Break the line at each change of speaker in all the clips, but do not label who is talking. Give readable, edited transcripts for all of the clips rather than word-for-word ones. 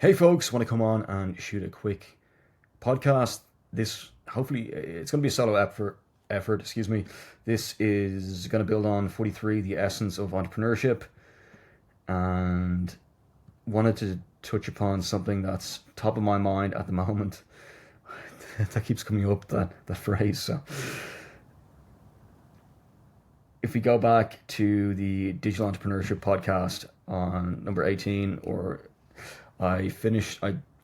Hey folks, want to come on and shoot a quick podcast. This hopefully it's going to be a solo effort, excuse me. This is going to build on 43, the essence of entrepreneurship, and wanted to touch upon something that's top of my mind at the moment. That keeps coming up, that phrase. So if we go back to the digital entrepreneurship podcast on number 18, or I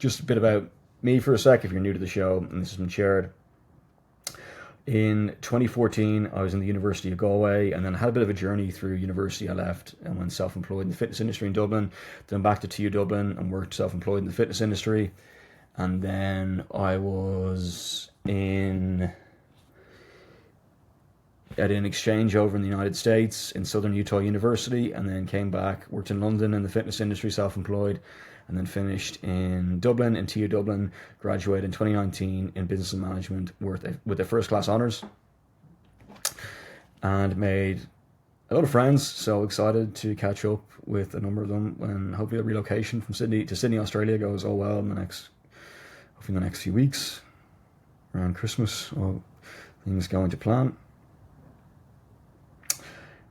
just a bit about me for a sec if you're new to the show, and this has been shared. In 2014, I was in the University of Galway, and then I had a bit of a journey through university. I left and went self-employed in the fitness industry in Dublin, then back to TU Dublin and worked self-employed in the fitness industry. And then I was in at an exchange over in the United States in Southern Utah University, and then came back, worked in London in the fitness industry, self-employed, and then finished in Dublin, in TU Dublin, graduated in 2019 in business and management with a first class honours, and made a lot of friends. So excited to catch up with a number of them when hopefully the relocation from Sydney to Sydney, Australia goes all well in hopefully in the next few weeks, around Christmas, all things going to plan.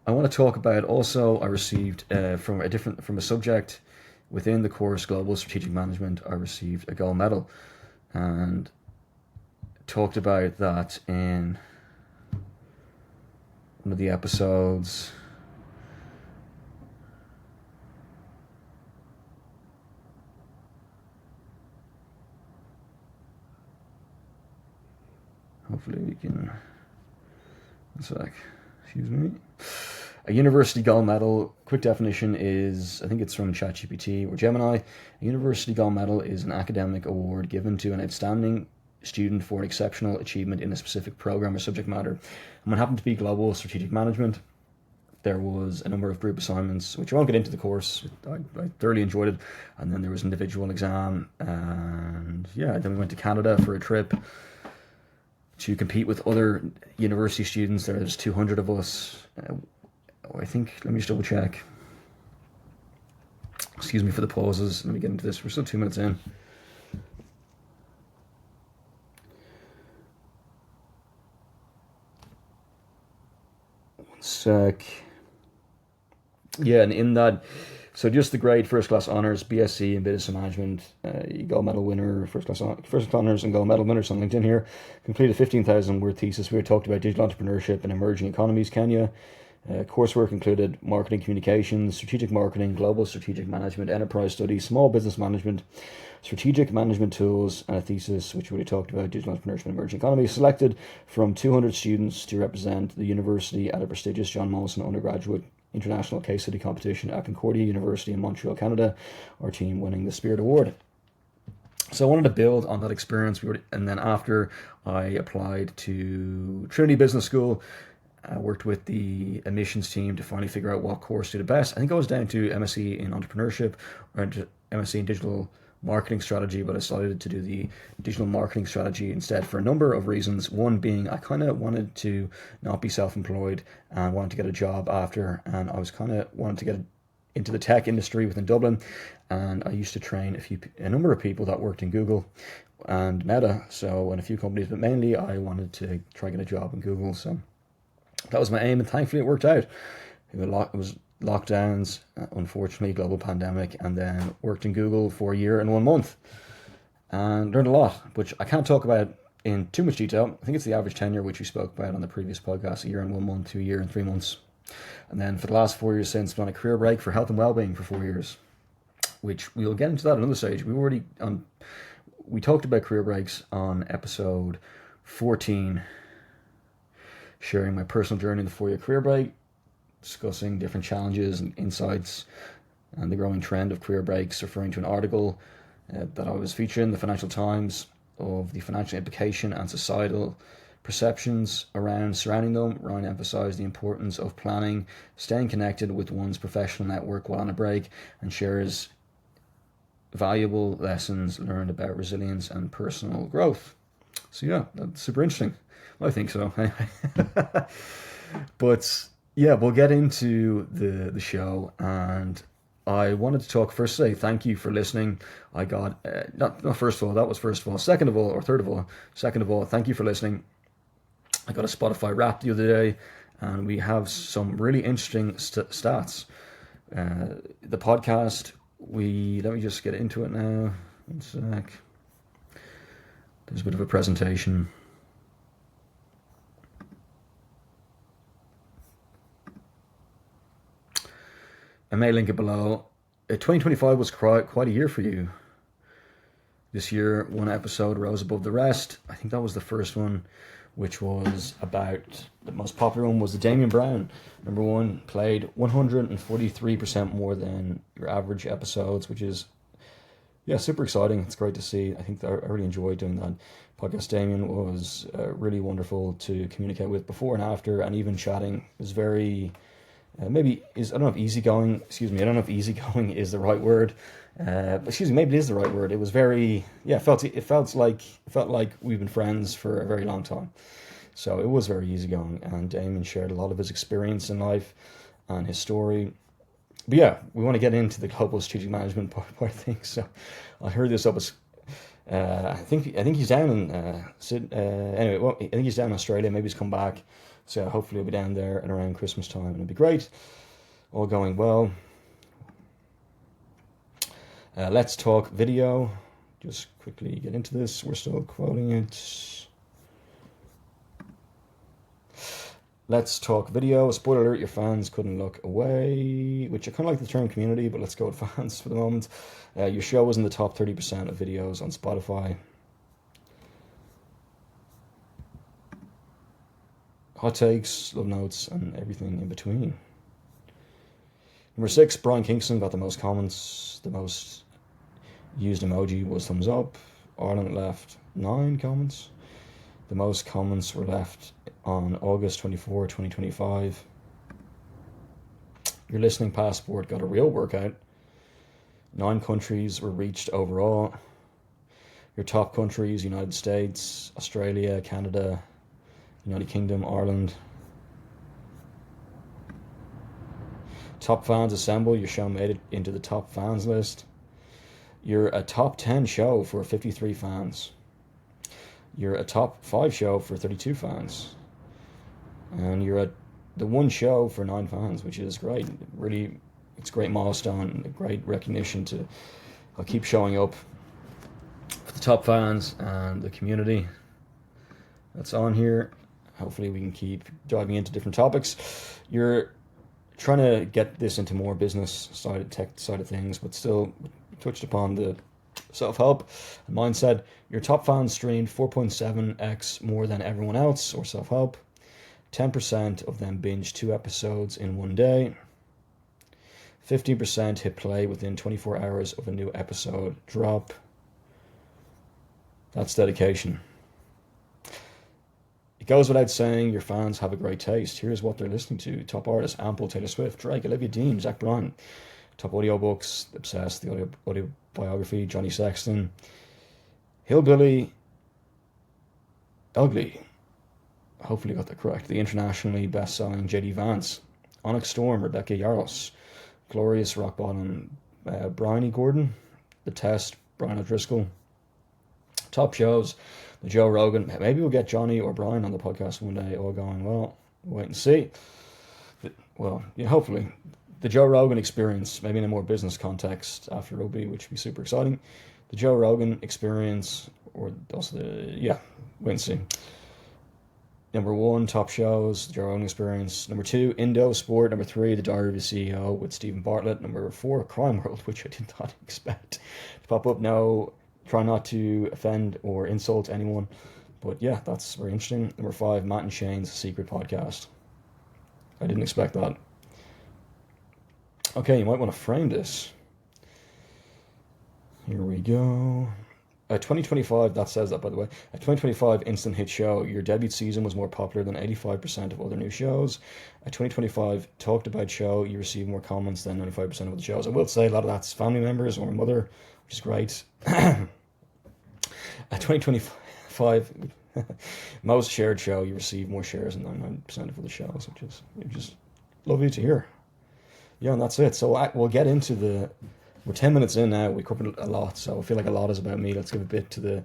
I want to talk about also, I received from a subject within the course Global Strategic Management, I received a gold medal, and talked about that in one of the episodes. Hopefully we can, one sec, excuse me. A university gold medal, quick definition is, I think it's from ChatGPT or Gemini. A university gold medal is an academic award given to an outstanding student for an exceptional achievement in a specific program or subject matter. And what happened to be global strategic management, there was a number of group assignments, which I won't get into the course. I thoroughly enjoyed it. And then there was an individual exam. And yeah, then we went to Canada for a trip to compete with other university students. There's 200 of us. I think, let me just double check. Excuse me for the pauses. Let me get into this. We're still 2 minutes in. One sec. Yeah, and in that, so just the grade, first class honours, BSc in business management, gold medal winner, first class honours and gold medal winners on LinkedIn here. Completed 15,000 word thesis. We talked about digital entrepreneurship and emerging economies, Kenya. Coursework included marketing communications, strategic marketing, global strategic management, enterprise studies, small business management, strategic management tools, and a thesis which we talked about digital entrepreneurship and emerging economies. Selected from 200 students to represent the university at a prestigious John Molson undergraduate international case study competition at Concordia University in Montreal, Canada. Our team winning the Spirit Award. So I wanted to build on that experience. And then after I applied to Trinity Business School, I worked with the admissions team to finally figure out what course did the best. I think I was down to MSc in entrepreneurship or MSc in digital marketing strategy, but I decided to do the digital marketing strategy instead for a number of reasons. One being I kind of wanted to not be self-employed and wanted to get a job after, and I was kind of wanted to get into the tech industry within Dublin, and I used to train a number of people that worked in Google and Meta, so in a few companies, but mainly I wanted to try and get a job in Google. So that was my aim, and thankfully it worked out. It was lockdowns, unfortunately, global pandemic, and then worked in Google for a year and 1 month and learned a lot, which I can't talk about in too much detail. I think it's the average tenure, which we spoke about on the previous podcast, a year and 1 month to a year and 3 months. And then for the last 4 years since, been on a career break for health and well-being for 4 years, which we'll get into that at another stage. We talked about career breaks on episode 14, sharing my personal journey in the 4-year career break, discussing different challenges and insights and the growing trend of career breaks, referring to an article that I was featuring in the Financial Times of the financial implication and societal perceptions surrounding them. Ryan emphasised the importance of planning, staying connected with one's professional network while on a break, and shares valuable lessons learned about resilience and personal growth. So yeah, that's super interesting. Well, I think so. But yeah, we'll get into the show, and I wanted to talk first, say thank you for listening. I got, not first of all, that was first of all. Second of all, or third of all, second of all, thank you for listening. I got a Spotify Wrap the other day, and we have some really interesting stats. The podcast, let me just get into it now. One sec. There's a bit of a presentation. I may link it below. 2025 was quite a year for you. This year, one episode rose above the rest. I think that was the first one, which was about, the most popular one was the Damien Brown. Number one, played 143% more than your average episodes, which is, yeah, super exciting. It's great to see. I think that I really enjoyed doing that podcast. Damien was really wonderful to communicate with before and after, and even chatting. It was very, I don't know if easygoing, I don't know if easygoing is the right word. Maybe it is the right word. It was very, yeah, it felt like we've been friends for a very long time. So it was very easygoing, and Damien shared a lot of his experience in life and his story. But yeah, we want to get into the global strategic management part of things. So I heard this up as, I think he's down in anyway. Well, I think he's down in Australia. Maybe he's come back. So hopefully he'll be down there and around Christmas time, and it'll be great. All going well. Let's talk video. Just quickly get into this. We're still quoting it. Let's talk video. Spoiler alert, your fans couldn't look away, which I kind of like the term community, but let's go with fans for the moment. Your show was in the top 30% of videos on Spotify. Hot takes, love notes, and everything in between. Number 6, Brian Kingston got the most comments. The most used emoji was thumbs up. Ireland left 9 comments. The most comments were left on August 24, 2025. Your listening passport got a real workout. 9 countries were reached overall. Your top countries: United States, Australia, Canada, United Kingdom, Ireland. Top fans assemble. Your show made it into the top fans list. You're a top 10 show for 53 fans. You're a top 5 show for 32 fans. And you're the 1 show for 9 fans, which is great. Really, it's a great milestone, a great recognition to, I'll keep showing up for the top fans and the community that's on here. Hopefully we can keep diving into different topics. You're trying to get this into more business side, tech side of things, but still touched upon the self-help and mindset. Your top fans streamed 4.7x more than everyone else, or self-help. 10% of them binged 2 episodes in one day. 15% hit play within 24 hours of a new episode drop. That's dedication. It goes without saying your fans have a great taste. Here's what they're listening to. Top artists: Ample, Taylor Swift, Drake, Olivia Dean, Zach Bryan. Top audiobooks: Obsessed, the autobiography, Johnny Sexton, Hillbilly, Ugly. Hopefully got that correct. The internationally best-selling J.D. Vance, Onyx Storm, Rebecca Yarros, Glorious Rock Bottom, Bryony Gordon, The Test, Brian O'Driscoll. Top shows: the Joe Rogan. Maybe we'll get Johnny or Brian on the podcast one day. All going well. Wait and see. Well, yeah, hopefully. The Joe Rogan Experience, maybe in a more business context after Roby, which would be super exciting. The Joe Rogan Experience, or also wait and see. Number 1, top shows, the Joe Rogan Experience. Number 2, Indo Sport. Number 3, The Diary of a CEO with Stephen Bartlett. Number 4, Crime World, which I did not expect to pop up. No, try not to offend or insult anyone, but yeah, that's very interesting. Number 5, Matt and Shane's Secret Podcast. I didn't expect that. Okay, you might want to frame this. Here we go. 2025, that says that, by the way. A 2025 instant hit show. Your debut season was more popular than 85% of other new shows. A 2025 talked about show. You received more comments than 95% of the shows. I will say a lot of that's family members or mother, which is great. A 2025 most shared show. You received more shares than 99% of other shows, which is lovely to hear. Yeah, and that's it. So we'll get into the. We're 10 minutes in now. We covered a lot, so I feel like a lot is about me. Let's give a bit to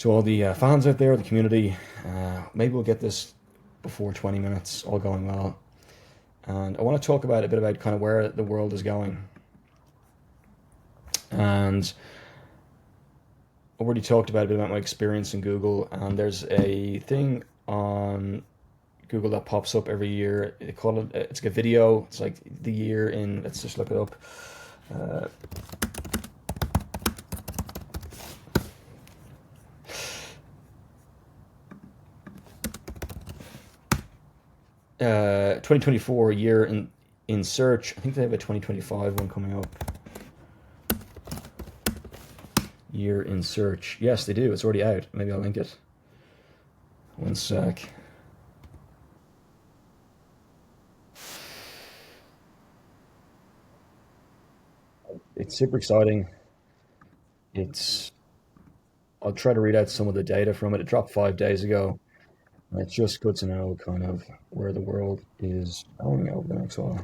all the fans out there, the community. Maybe we'll get this before 20 minutes, all going well. And I want to talk about a bit about kind of where the world is going. And I already talked about a bit about my experience in Google, and there's a thing on Google that pops up every year. They call it, it's like a video. It's like the year in, let's just look it up. Uh, 2024 year in search. I think they have a 2025 one coming up. Year in search. Yes, they do. It's already out. Maybe I'll link it. One sec. It's super exciting. It's. I'll try to read out some of the data from it. It dropped 5 days ago. And it's just good to know kind of where the world is going over the next while,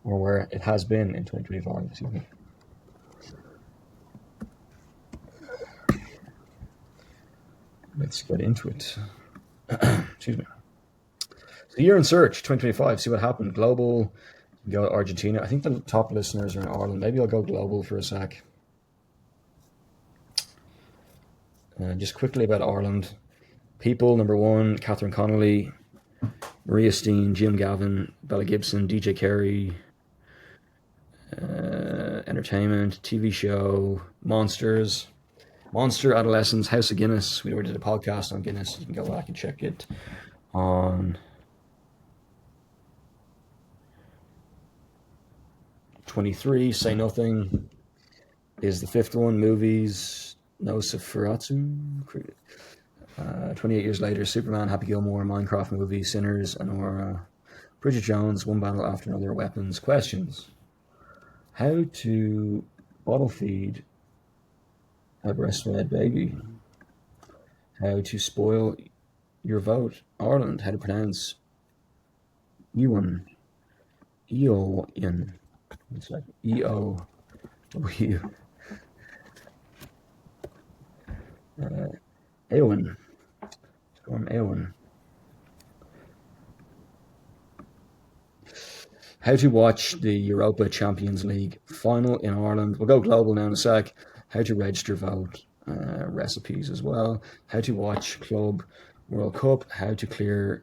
or where it has been in 2025. Excuse me. Let's get into it. Excuse me. So, year in search 2025. See what happened. Global. Go to Argentina. I think the top listeners are in Ireland. Maybe I'll go global for a sec. Just quickly about Ireland. People, number one, Catherine Connolly, Maria Steen, Jim Gavin, Bella Gibson, DJ Carey, entertainment, TV show, Monsters, Monster Adolescents, House of Guinness. We already did a podcast on Guinness. You can go back and check it on 23. Say Nothing is the fifth one. Movies, No Safuratsu. 28 years later, Superman, Happy Gilmore, Minecraft movie, Sinners, Anora, Bridget Jones, One Battle After Another, Weapons. Questions. How to bottle feed a breastfed baby. How to spoil your vote. Ireland. How to pronounce Ewan. Eoin. It's like E-O-W. Eowyn. Storm Eowyn. How to watch the Europa Champions League final in Ireland. We'll go global now in a sec. How to register vote. Recipes as well. How to watch Club World Cup. How to clear.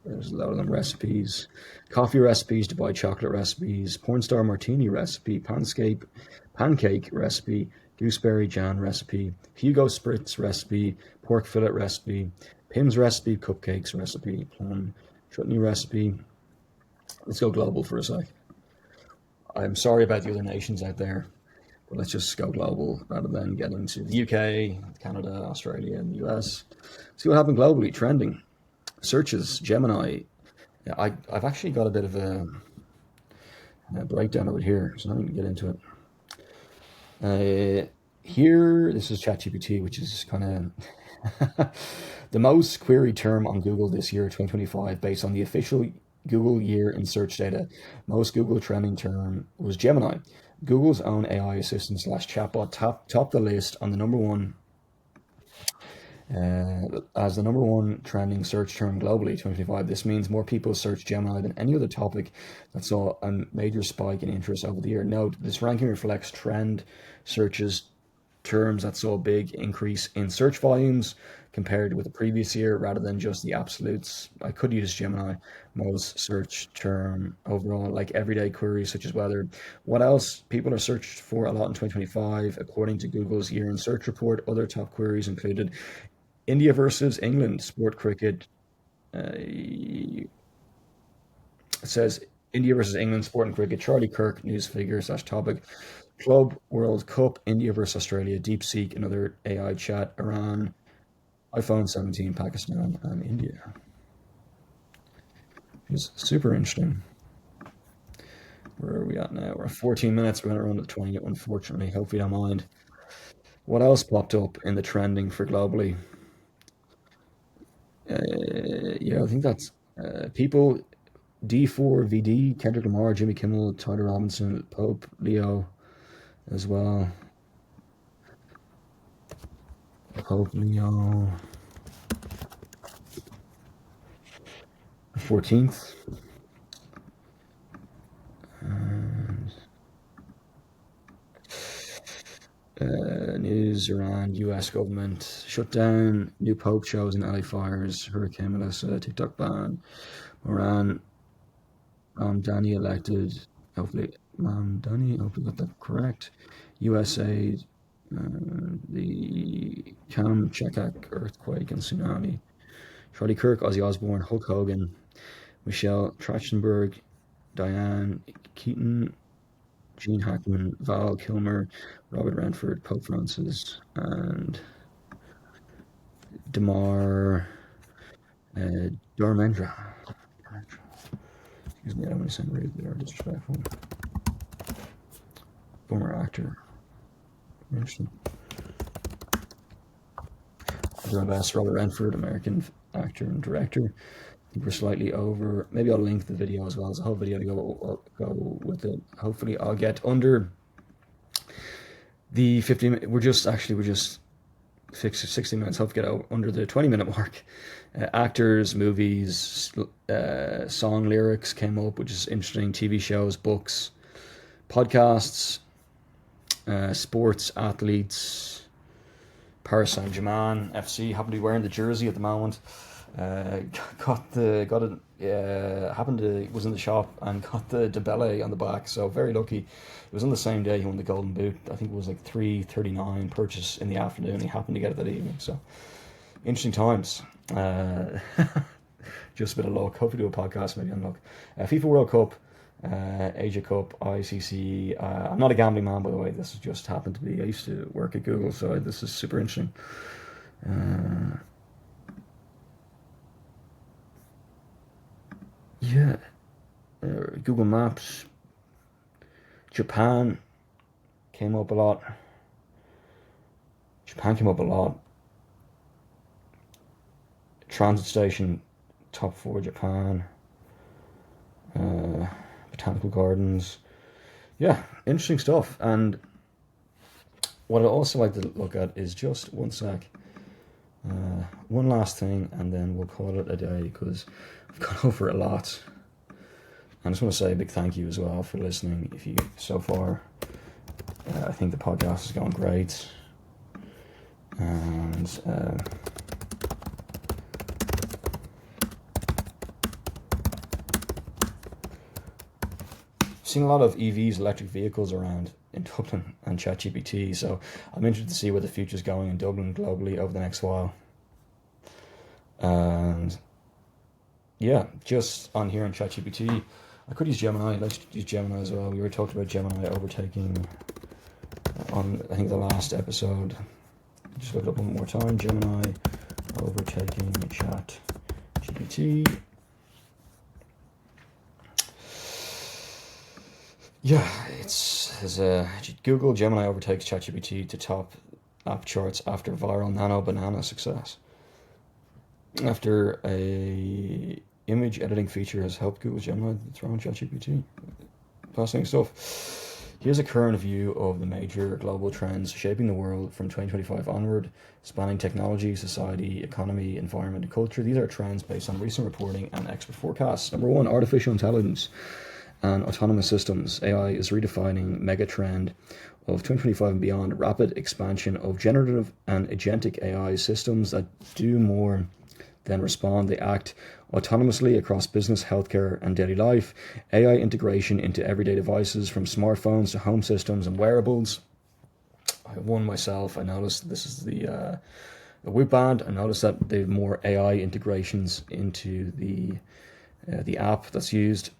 There's a lot of them recipes. Coffee recipes, Dubai chocolate recipes, porn star martini recipe, pancake recipe, gooseberry jam recipe, Hugo Spritz recipe, pork fillet recipe, Pim's recipe, cupcakes recipe, plum chutney recipe. Let's go global for a sec. I'm sorry about the other nations out there, but let's just go global rather than get into the UK, Canada, Australia, and the US. See what happened globally. Trending. Searches, Gemini. Yeah, I've actually got a bit of a breakdown of it here, so let me get into it. Here, this is ChatGPT, which is kind of the most queried term on Google this year, 2025, based on the official Google year in search data. Most Google trending term was Gemini. Google's own AI assistant slash chatbot topped the list on the number one as the number one trending search term globally, 2025. This means more people search Gemini than any other topic that saw a major spike in interest over the year. Note, this ranking reflects trend searches terms that saw a big increase in search volumes compared with the previous year rather than just the absolutes. I could use Gemini, most search term overall, like everyday queries such as weather. What else? People are searched for a lot in 2025. According to Google's year in search report, other top queries included India versus England, sport cricket. It says India versus England, sport and cricket. Charlie Kirk, news figure slash topic. Club World Cup, India versus Australia. DeepSeek, another AI chat. Iran, iPhone 17, Pakistan, and India. It's super interesting. Where are we at now? We're at 14 minutes. We're going to run to 20, unfortunately. Hope you don't mind. What else popped up in the trending for globally? Yeah, I think that's people D4VD, Kendrick Lamar, Jimmy Kimmel, Tyler Robinson, Pope, Leo as well. Pope, Leo, 14th. And news around U.S. government shutdown, new Pope chosen, LA fires, Hurricane Melissa, TikTok ban, Moran, Danny elected. Hopefully, Danny, hopefully got that correct. USA, the Kamchatka earthquake and tsunami. Charlie Kirk, Ozzy Osbourne, Hulk Hogan, Michelle Trachtenberg, Diane Keaton, Gene Hackman, Val Kilmer, Robert Redford, Pope Francis, and Damar Dharmendra. Excuse me, I don't want to sound rude or disrespectful. Former actor. Interesting. I'll do my best. Robert Redford, American actor and director. I think we're slightly over. Maybe I'll link the video as well as a whole video to go with it. Hopefully, I'll get under the 50. We're just 60 minutes. Hope to get out under the 20-minute mark. Actors, movies, song lyrics came up, which is interesting. TV shows, books, podcasts, sports, athletes. Paris Saint-Germain FC happen to be wearing the jersey at the moment. Was in the shop and got the Dembele on the back, so very lucky. It was on the same day he won the Golden Boot. I think it was like 3:39 purchase in the afternoon. He happened to get it that evening, so interesting times. Just a bit of luck. Hopefully do a podcast maybe on luck. FIFA World Cup, Asia Cup, ICC. I'm not a gambling man, by the way. This just happened to be. I used to work at Google, so this is super interesting. Yeah, Google Maps. Japan came up a lot. Japan came up a lot. Transit station, top 4 Japan. Botanical gardens. Yeah, interesting stuff. And what I'd also like to look at is just one sec. One last thing, and then we'll call it a day because I've gone over a lot. I just want to say a big thank you as well for listening. If you so far, I think the podcast is going great, and seeing a lot of EVs, electric vehicles around in Dublin and ChatGPT. So I'm interested to see where the future's going in Dublin globally over the next while. And yeah, just on here on ChatGPT, I could use Gemini. Let's use Gemini as well. We already talked about Gemini overtaking on, I think, the last episode. Just look it up one more time. Gemini overtaking ChatGPT. Yeah, Google Gemini overtakes ChatGPT to top app charts after viral Nano Banana success. After a image editing feature has helped Google Gemini dethrone ChatGPT. Fascinating stuff. Here's a current view of the major global trends shaping the world from 2025 onward, spanning technology, society, economy, environment, and culture. These are trends based on recent reporting and expert forecasts. Number 1, artificial intelligence and autonomous systems. AI is redefining mega trend of 2025 and beyond. Rapid expansion of generative and agentic AI systems that do more than respond. They act autonomously across business, healthcare, and daily life. AI integration into everyday devices from smartphones to home systems and wearables. I have one myself. I noticed this is the Whoop Band. I noticed that they have more AI integrations into the app that's used.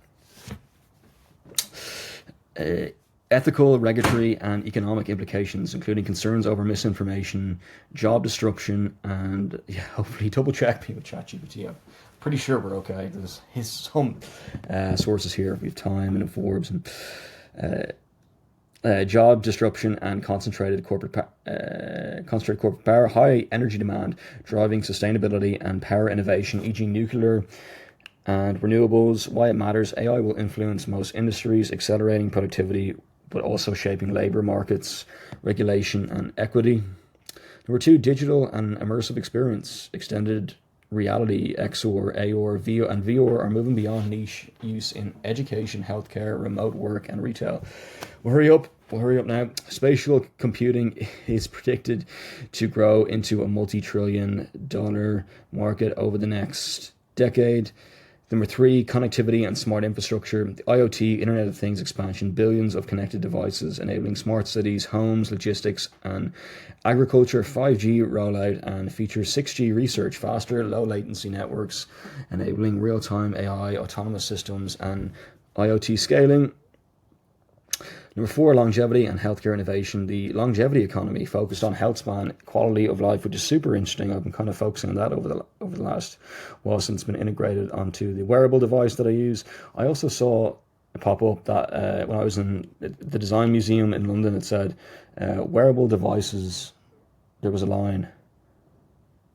Ethical, regulatory, and economic implications, including concerns over misinformation, job disruption, and hopefully double check me with ChatGPT. I'm pretty sure we're okay. There's some sources here. We have Time and Forbes, and job disruption and concentrated corporate power, high energy demand, driving sustainability and power innovation, e.g., nuclear and renewables. Why it matters: AI will influence most industries, accelerating productivity, but also shaping labor markets, regulation, and equity. Number two, digital and immersive experience, extended reality, XR, AR, VR, and VR are moving beyond niche use in education, healthcare, remote work, and retail. We'll hurry up. We'll hurry up now. Spatial computing is predicted to grow into a multi-trillion-dollar market over the next decade. Number three, connectivity and smart infrastructure. The IoT, Internet of Things expansion, billions of connected devices enabling smart cities, homes, logistics, and agriculture. 5G rollout and features 6G research, faster, low latency networks, enabling real-time AI, autonomous systems, and IoT scaling. Number four, longevity and healthcare innovation. The longevity economy focused on health span, quality of life, which is super interesting. I've been kind of focusing on that over the last while since it's been integrated onto the wearable device that I use. I also saw a pop up that when I was in the Design Museum in London, it said wearable devices. There was a line.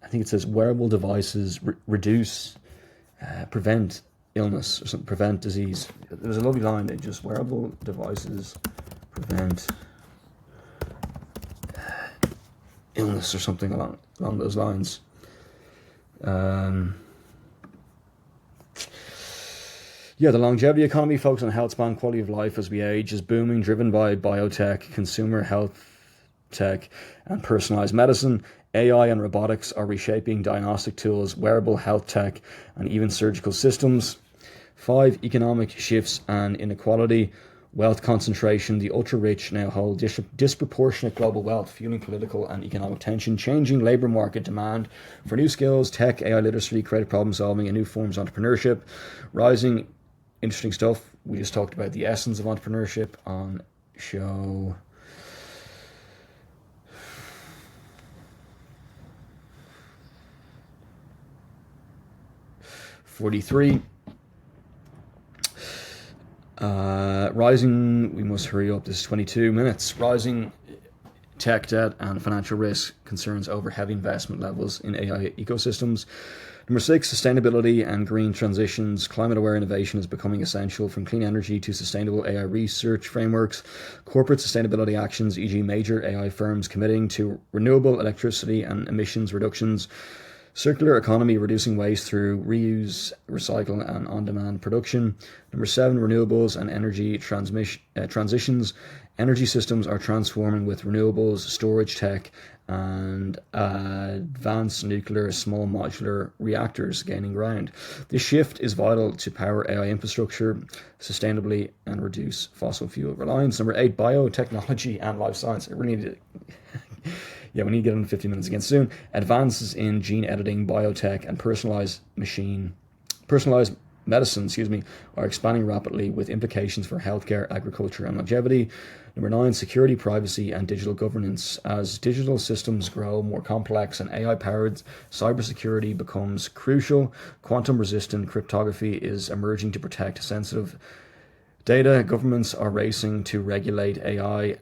I think it says wearable devices reduce, prevent illness or something, prevent disease. There was a lovely line that just wearable devices prevent illness or something along those lines. Yeah, the longevity economy focused on health span, quality of life as we age is booming, driven by biotech, consumer health tech, and personalized medicine. AI and robotics are reshaping diagnostic tools, wearable health tech, and even surgical systems. 5, economic shifts and inequality. Wealth concentration. The ultra-rich now hold disproportionate global wealth, fueling political and economic tension, changing labour market demand for new skills, tech, AI literacy, creative problem solving, and new forms of entrepreneurship. Rising, interesting stuff. We just talked about the essence of entrepreneurship on show 43. Rising, we must hurry up, this is 22 minutes. Rising tech debt and financial risk, concerns over heavy investment levels in AI ecosystems. Number 6, sustainability and green transitions. Climate-aware innovation is becoming essential, from clean energy to sustainable AI research frameworks. Corporate sustainability actions, e.g. major AI firms committing to renewable electricity and emissions reductions. Circular economy, reducing waste through reuse, recycle, and on-demand production. Number 7, renewables and energy transitions. Energy systems are transforming with renewables, storage tech, and advanced nuclear small modular reactors gaining ground. This shift is vital to power AI infrastructure sustainably and reduce fossil fuel reliance. Number 8, biotechnology and life science. I really need to... Yeah, we need to get on 15 minutes again soon. Advances in gene editing, biotech, and personalized medicine, are expanding rapidly with implications for healthcare, agriculture, and longevity. Number 9, security, privacy, and digital governance. As digital systems grow more complex and AI-powered, cybersecurity becomes crucial. Quantum-resistant cryptography is emerging to protect sensitive data. Governments are racing to regulate AI,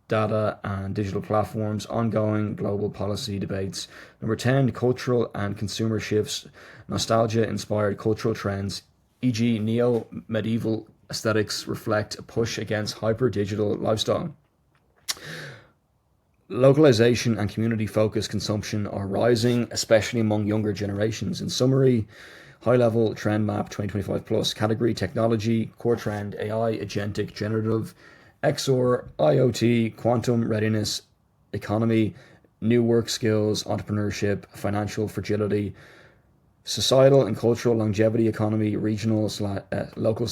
data, and digital platforms. Ongoing global policy debates. Number 10, cultural and consumer shifts. Nostalgia-inspired cultural trends, e.g. neo-medieval aesthetics, reflect a push against hyper-digital lifestyle. Localization and community-focused consumption are rising, especially among younger generations. In summary, high-level trend map 2025 plus. Category: technology, core trend, AI, agentic, generative, XR, IoT, quantum readiness, economy, new work skills, entrepreneurship, financial fragility, societal and cultural longevity, economy, regional local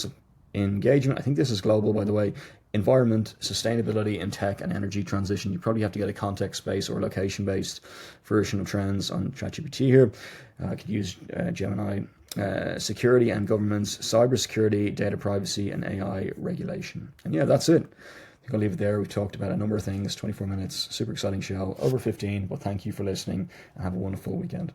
engagement. I think this is global, by the way. Environment, sustainability in tech and energy transition. You probably have to get a context-based or location-based version of trends on ChatGPT here. I could use Gemini. Security and governments, cybersecurity, data privacy, and AI regulation. And yeah, that's it. I think I'll leave it there. We've talked about a number of things, 24 minutes, super exciting show, over 15, but thank you for listening and have a wonderful weekend.